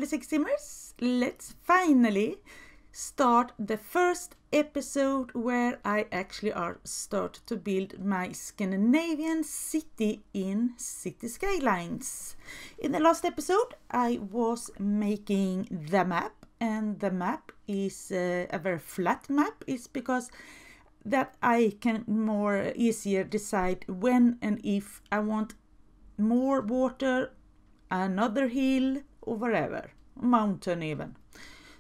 lovely SegerSimmers, let's finally start the first episode where I actually start to build my Scandinavian city in City Skylines. In the last episode I was making the map, and the map is a very flat map. It's because that I can more easier decide when and if I want more water, another hill, or wherever, mountain even.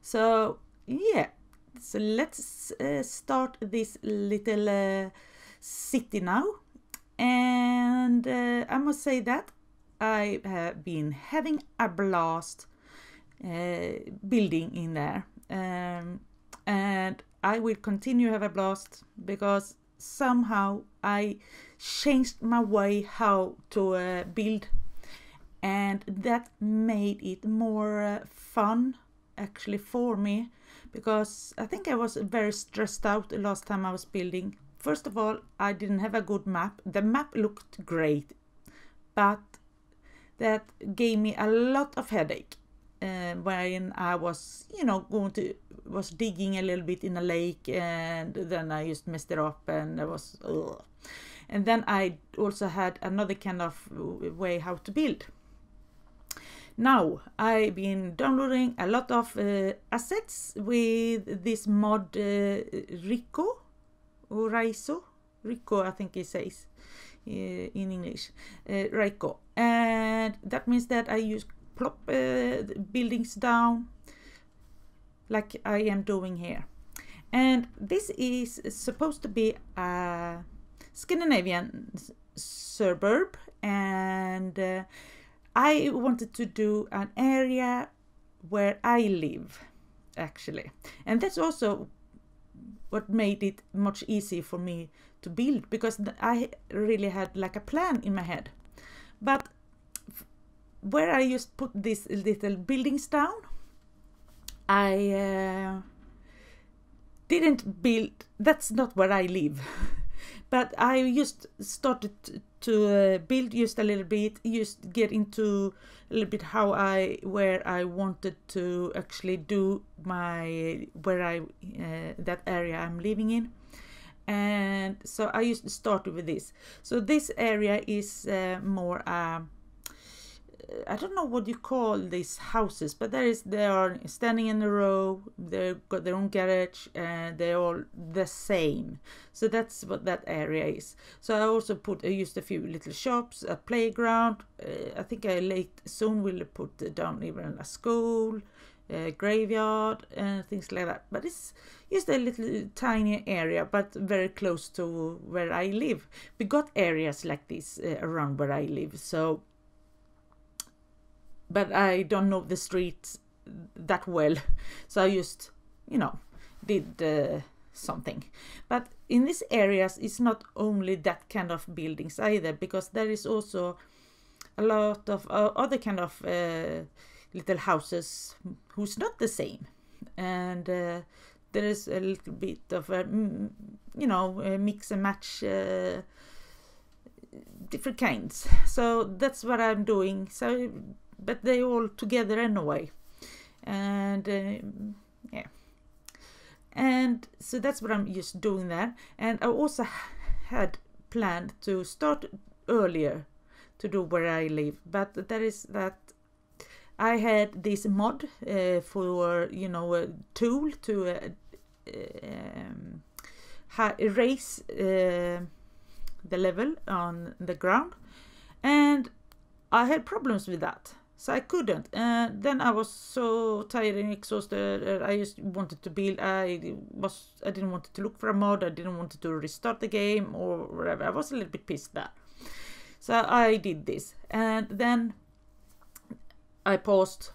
So yeah, so let's start this little city now. And I must say that I have been having a blast building in there, and I will continue to have a blast because somehow I changed my way how to build, and that made it more fun actually for me, because I think I was very stressed out the last time I was building. First of all, I didn't have a good map. The map looked great, but that gave me a lot of headache when I was, was digging a little bit in a lake, and then I just messed it up, and it was ugh. And then I also had another kind of way how to build. Now I've been downloading a lot of assets with this mod Rico or Raiso. Rico, I think it says in English, Rico, and that means that I use plop buildings down like I am doing here. And this is supposed to be a Scandinavian suburb, and I wanted to do an area where I live actually, and that's also what made it much easier for me to build, because I really had like a plan in my head. But where I just put these little buildings down, I didn't build, that's not where I live. But I just started to build just a little bit, just get into a little bit where I wanted to actually do my, that area I'm living in. And so I used to start with this. So this area is more I don't know what you call these houses, but they are standing in a row, they've got their own garage, and they're all the same. So that's what that area is. So I also used a few little shops, a playground. I think I soon will put down even a school, a graveyard, and things like that. But it's just a little tiny area, but very close to where I live. We got areas like this around where I live, so. But I don't know the streets that well, so I just, did something. But in these areas, it's not only that kind of buildings either, because there is also a lot of other kind of little houses who's not the same. And there is a little bit of a mix and match, different kinds. So that's what I'm doing. So. But they all together anyway, and yeah, and so that's what I'm just doing there. And I also had planned to start earlier to do where I live, but there is that I had this mod for a tool to erase the level on the ground, and I had problems with that. So I couldn't, and then I was so tired and exhausted. I just wanted to build. I didn't want to look for a mod. I didn't want to restart the game or whatever. I was a little bit pissed there. So I did this, and then I paused,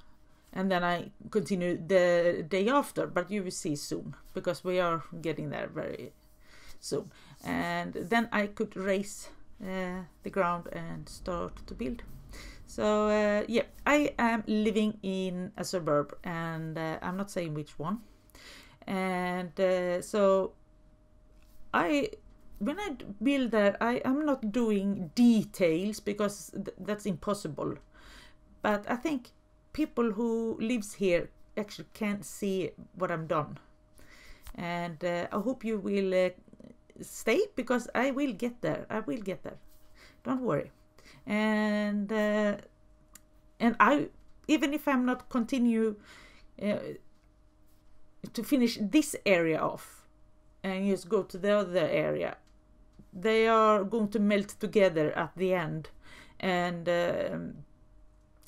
and then I continued the day after. But you will see soon, because we are getting there very soon. And then I could raise the ground and start to build. So yeah, I am living in a suburb, and I'm not saying which one. And so when I build that, I'm not doing details because that's impossible. But I think people who lives here actually can't see what I'm done. And I hope you will stay, because I will get there. I will get there. Don't worry. And I, even if I'm not continue to finish this area off and just go to the other area, they are going to melt together at the end. And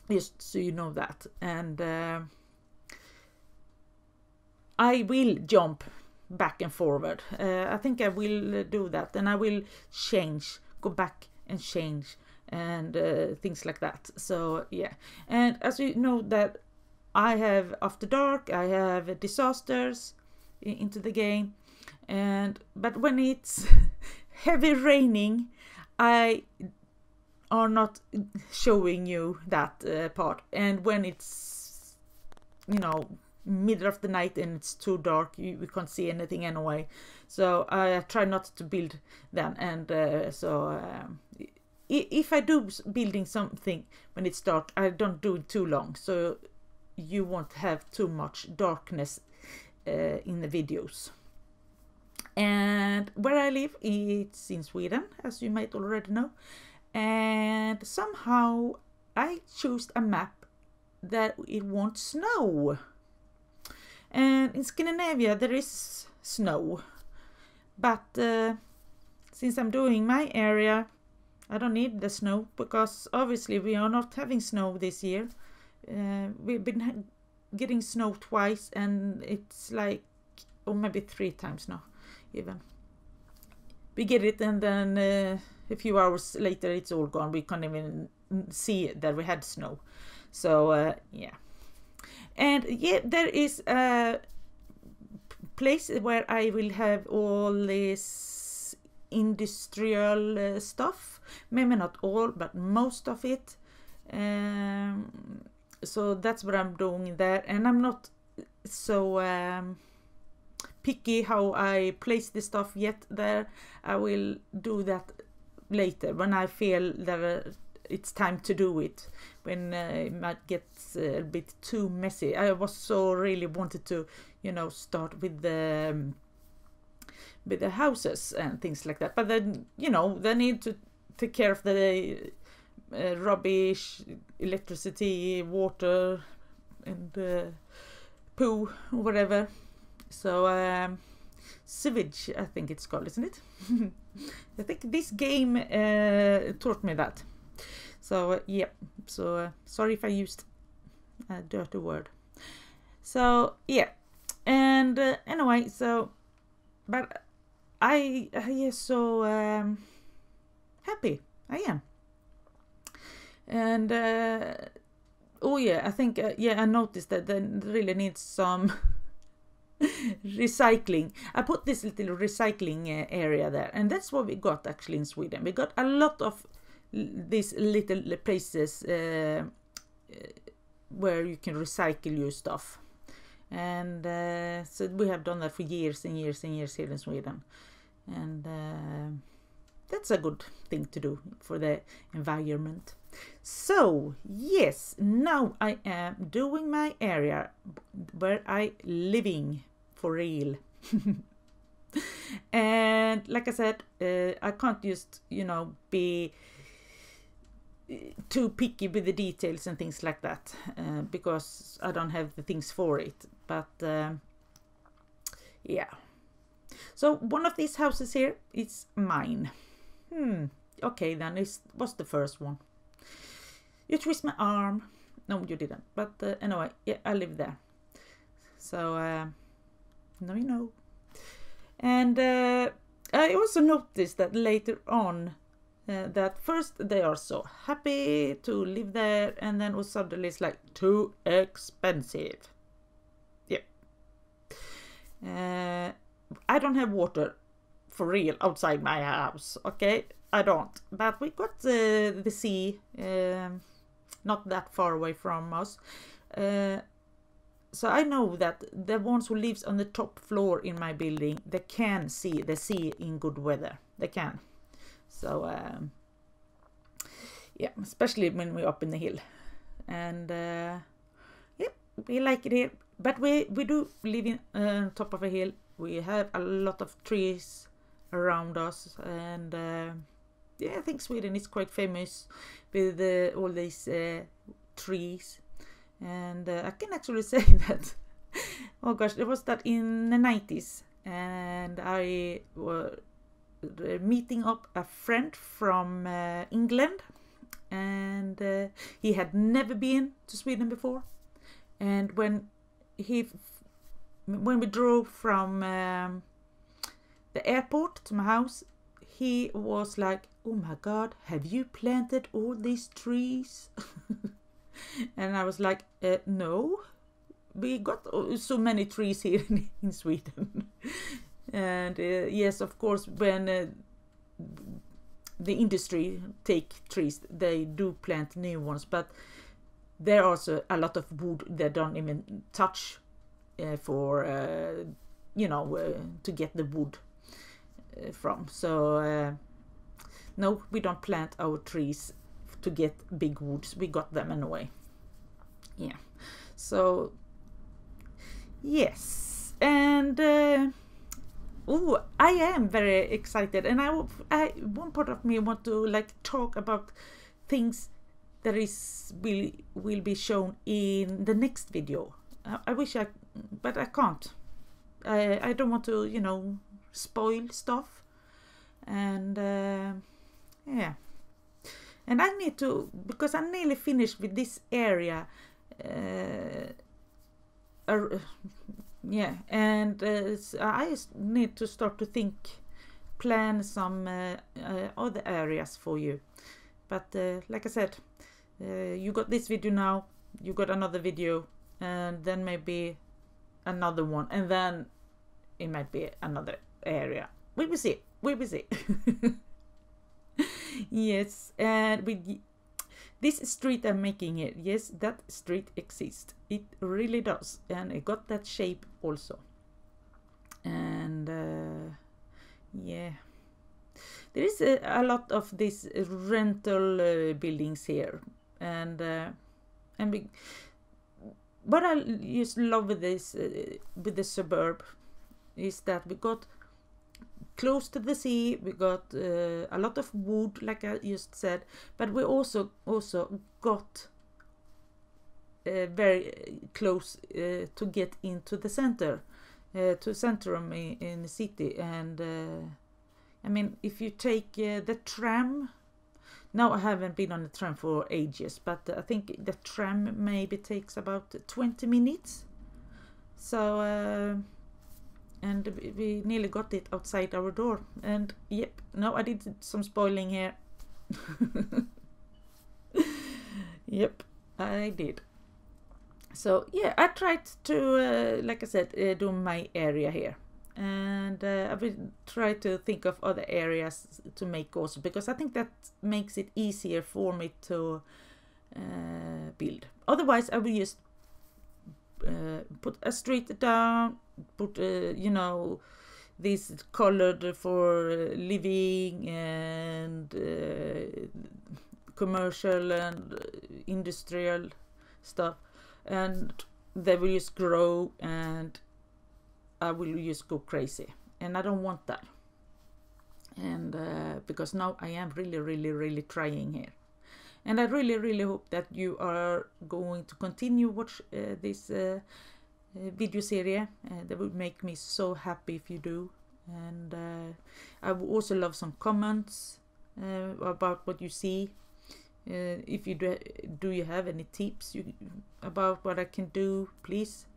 just so you know that. And I will jump back and forward. I think I will do that, and I will change, go back and change, and things like that. So yeah, and as you know that I have after dark, I have disasters into the game, but when it's heavy raining, I are not showing you that part. And when it's, you know, middle of the night and it's too dark, we can't see anything anyway, so I try not to build then. And if I do building something when it's dark, I don't do it too long, so you won't have too much darkness in the videos. And where I live, it's in Sweden, as you might already know, and somehow I chose a map that it won't snow. And in Scandinavia there is snow, but since I'm doing my area, I don't need the snow, because obviously we are not having snow this year. We've been getting snow twice, and it's like, or maybe 3 times now even. We get it, and then a few hours later it's all gone. We can't even see that we had snow. So yeah. And yeah, there is a place where I will have all this industrial stuff. Maybe not all, but most of it. So that's what I'm doing there. And I'm not so picky how I place the stuff yet there. I will do that later when I feel that it's time to do it, when it might get a bit too messy. I was so really wanted to, you know, start with the houses and things like that, but then, you know, they need to take care of the rubbish, electricity, water, and poo, whatever. So sewage, I think it's called, isn't it? I think this game taught me that. So yeah, so sorry if I used a dirty word. So yeah, and anyway, so, but I am so happy. I am. And oh yeah, I think yeah, I noticed that they really needs some recycling. I put this little recycling area there, and that's what we got actually in Sweden. We got a lot of these little places where you can recycle your stuff, and so we have done that for years and years and years here in Sweden, and that's a good thing to do for the environment. So yes, now I am doing my area where I living for real. And like I said, I can't just, you know, be too picky with the details and things like that, because I don't have the things for it. But yeah, so one of these houses here is mine. Okay, then it was the first one. You twist my arm. No, you didn't. But anyway, yeah, I live there. So now you know. And I also noticed that later on, that first they are so happy to live there, and then suddenly it's like too expensive. Yep. I don't have water for real outside my house. Okay, I don't. But we got the sea not that far away from us. So I know that the ones who lives on the top floor in my building, they can see the sea in good weather. They can. So yeah, especially when we're up in the hill. And we like it here, but we do live in top of a hill. We have a lot of trees around us, and yeah, I think Sweden is quite famous with all these trees. And I can actually say that, oh gosh, there was that in the 90s, and I was meeting up a friend from England, and he had never been to Sweden before. And when we drove from the airport to my house, he was like, "Oh my God, have you planted all these trees?" And I was like, "No, we got so many trees here in Sweden." And yes, of course, when the industry take trees, they do plant new ones, but there are also a lot of wood they don't even touch for to get the wood from. So no, we don't plant our trees to get big woods. We got them anyway. Yeah. So yes, and I am very excited, and I one part of me want to like talk about things that will be shown in the next video. I wish but I can't. I don't want to spoil stuff, and yeah, and I need to, because I'm nearly finished with this area. Yeah, and I just need to start to plan some other areas for you. But like I said, you got this video now, you got another video, and then maybe another one, and then it might be another area. We will see. We will see. Yes, and with this street I'm making it, yes, that street exists. It really does, and it got that shape also. And yeah, there is a lot of these rental buildings here, and what I just love with this with the suburb is that we got close to the sea, we got a lot of wood, like I just said, but we also got very close to get into the center, to centrum in the city. And I mean, if you take the tram, now I haven't been on the tram for ages, but I think the tram maybe takes about 20 minutes. So and we nearly got it outside our door. And yep, no, I did some spoiling here. Yep, I did. So yeah, I tried to, like I said, do my area here. And I will try to think of other areas to make also, because I think that makes it easier for me to build. Otherwise, I will just put a street down, put this colored for living and commercial and industrial stuff, and they will just grow, and I will just go crazy, and I don't want that. And because now I am really trying here, and I really hope that you are going to continue watch this video series. That would make me so happy if you do. And I would also love some comments about what you see. If you do you have any tips about what I can do, please.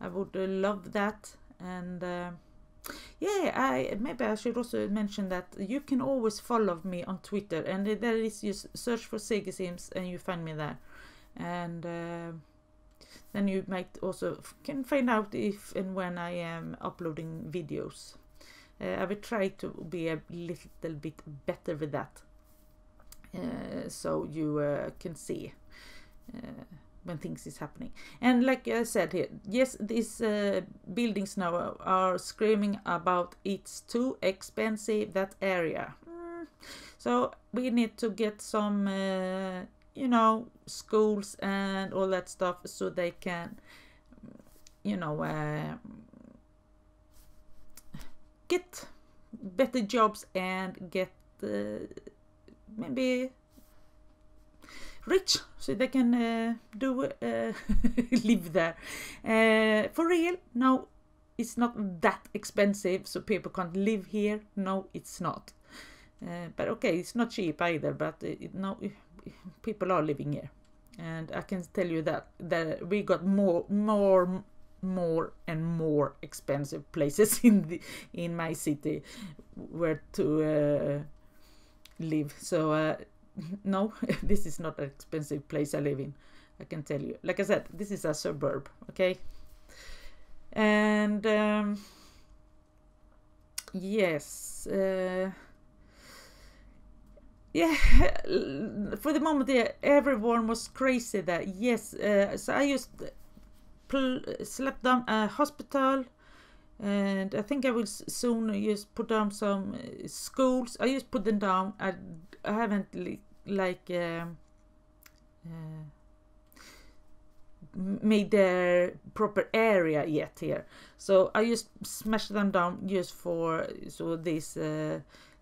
I would love that. And yeah, maybe I should also mention that you can always follow me on Twitter, and there is just search for SegerSims and you find me there. And then you might also can find out if and when I am uploading videos. I will try to be a little bit better with that, so you can see when things is happening. And like I said here, yes, these buildings now are screaming about it's too expensive, that area. So we need to get some you know, schools and all that stuff, so they can, you know, get better jobs and get maybe rich, so they can live there. For real, no, it's not that expensive, so people can't live here. No, it's not. But okay, it's not cheap either. But no, people are living here, and I can tell you that we got more and more expensive places in my city where to live. So no, this is not an expensive place I live in, I can tell you. Like I said, this is a suburb, okay? And yes, yeah, for the moment, yeah, everyone was crazy that, yes, so I just slapped down a hospital, and I think I will soon just put down some schools. I just put them down. I haven't made their proper area yet here, so I just smashed them down just for so these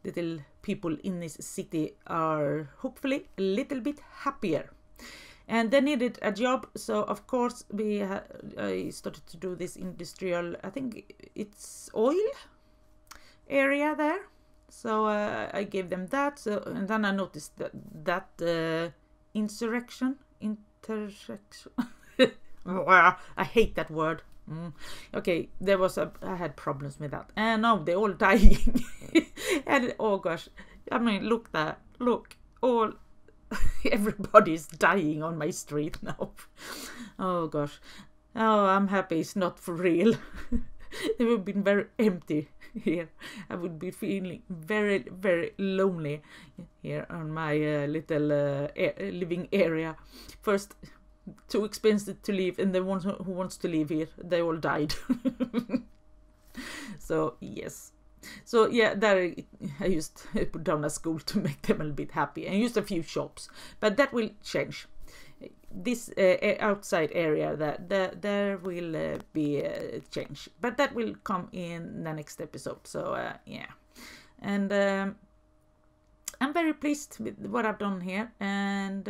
little people in this city are hopefully a little bit happier. And they needed a job, so of course I started to do this industrial, I think it's oil area there. So I gave them that. So, and then I noticed that intersection. I hate that word. Okay, I had problems with that, and now they're all dying. And oh gosh, I mean, look all. Everybody's dying on my street now. Oh gosh. Oh, I'm happy it's not for real. It would have been very empty here. I would be feeling very, very lonely here on my little living area. First, too expensive to live, and the ones who wants to live here, they all died. So yes. So yeah, there I used to put down a school to make them a little bit happy, and used a few shops, but that will change. This outside area, there will be a change, but that will come in the next episode. So yeah, and I'm very pleased with what I've done here, and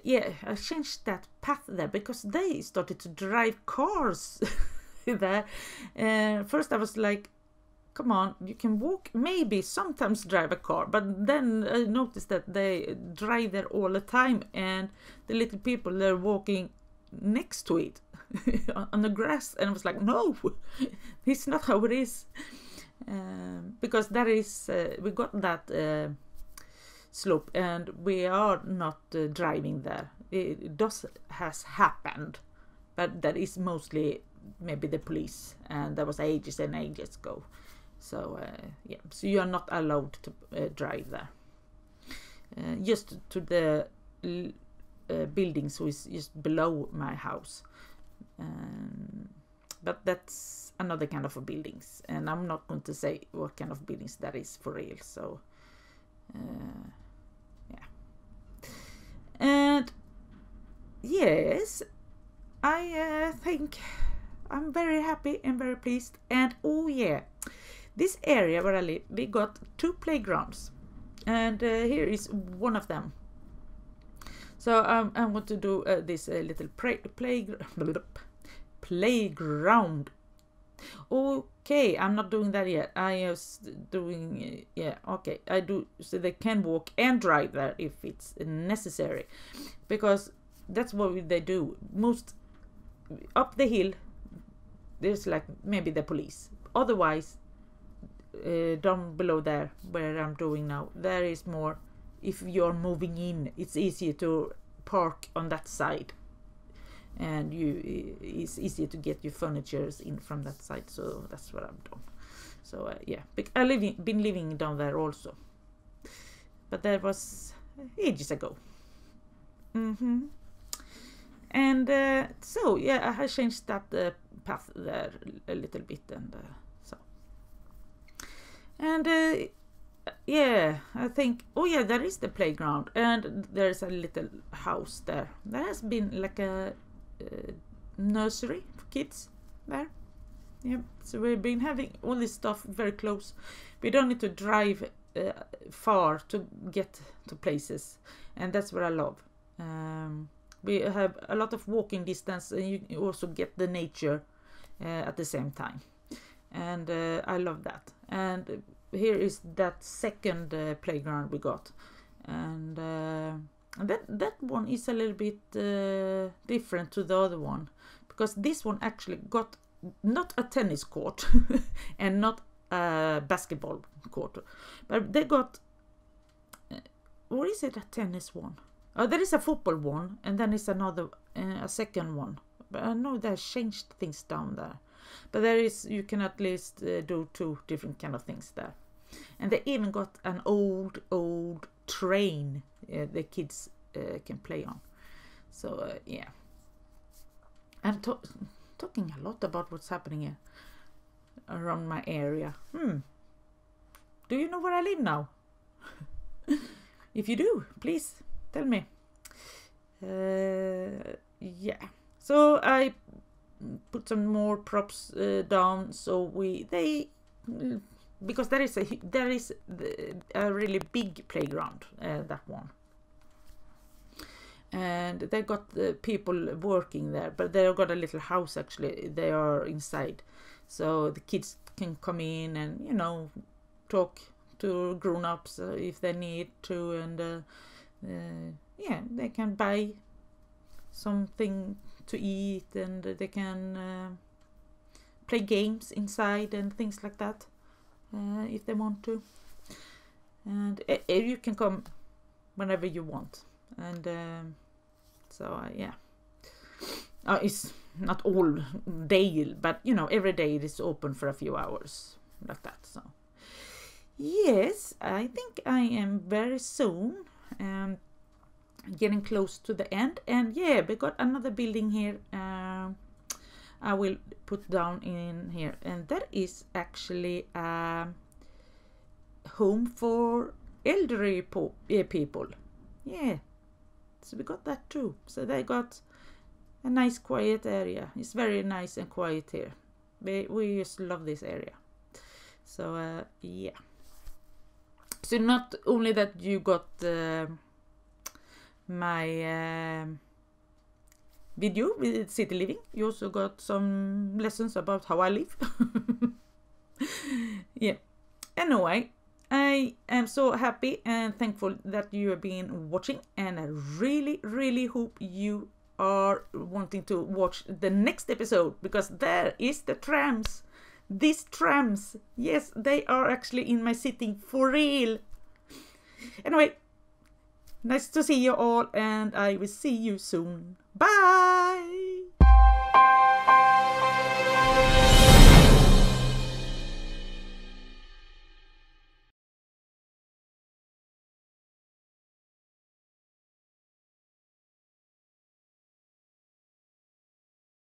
yeah, I changed that path there because they started to drive cars there. First I was like, come on, you can walk, maybe sometimes drive a car, but then I noticed that they drive there all the time, and the little people, they're walking next to it on the grass, and I was like, no, it's not how it is, because that is we got that slope, and we are not driving there. It has happened, but that is mostly maybe the police, and that was ages and ages ago. So yeah, so you are not allowed to drive there. Just to the building, so it's just below my house. But that's another kind of buildings, and I'm not going to say what kind of buildings that is for real. So yeah, and yes, I think I'm very happy and very pleased. And oh yeah, this area where I live, we got 2 playgrounds, and here is one of them. So I'm going to do this little playground. Okay, I'm not doing that yet. I was doing yeah, okay, I do, so they can walk and drive there if it's necessary, because that's what they do. Most up the hill, there's like maybe the police. Otherwise, down below there where I'm doing now, there is more, if you're moving in, it's easier to park on that side, and it's easier to get your furnitures in from that side. So that's what I've done. So yeah, I've been living down there also, but that was ages ago. And so yeah, I changed that path there a little bit, and so, and yeah, I think, oh yeah, there is the playground, and there's a little house there. There has been like a nursery for kids there. Yeah, so we've been having all this stuff very close. We don't need to drive far to get to places, and that's what I love. We have a lot of walking distance, and you also get the nature at the same time, and I love that. And here is that second playground we got, and that one is a little bit different to the other one, because this one actually got not a tennis court and not a basketball court, but they got, or is it a tennis one? Oh, there is a football one, and then is another, a second one. But I know they changed things down there. But there is, you can at least do 2 different kind of things there. And they even got an old train the kids can play on. So yeah, I'm talking a lot about what's happening here around my area. Do you know where I live now? If you do, please tell me. Yeah, so I put some more props down, so because there is a really big playground, that one, and they got the people working there, but they got a little house actually. They are inside, so the kids can come in and, you know, talk to grown-ups if they need to, and yeah, they can buy something to eat, and they can play games inside and things like that if they want to. And you can come whenever you want. And so yeah, it's not all day, but you know, every day it is open for a few hours like that. So yes, I think I am very soon getting close to the end. And yeah, we got another building here I will put down in here, and that is actually a home for elderly people. Yeah, so we got that too. So they got a nice quiet area. It's very nice and quiet here. We just love this area. So yeah, so not only that you got my video with city living, you also got some lessons about how I live. Yeah, anyway, I am so happy and thankful that you have been watching, and I really hope you are wanting to watch the next episode, because there is the trams. These trams, yes, they are actually in my city for real. Anyway, nice to see you all, and I will see you soon. Bye!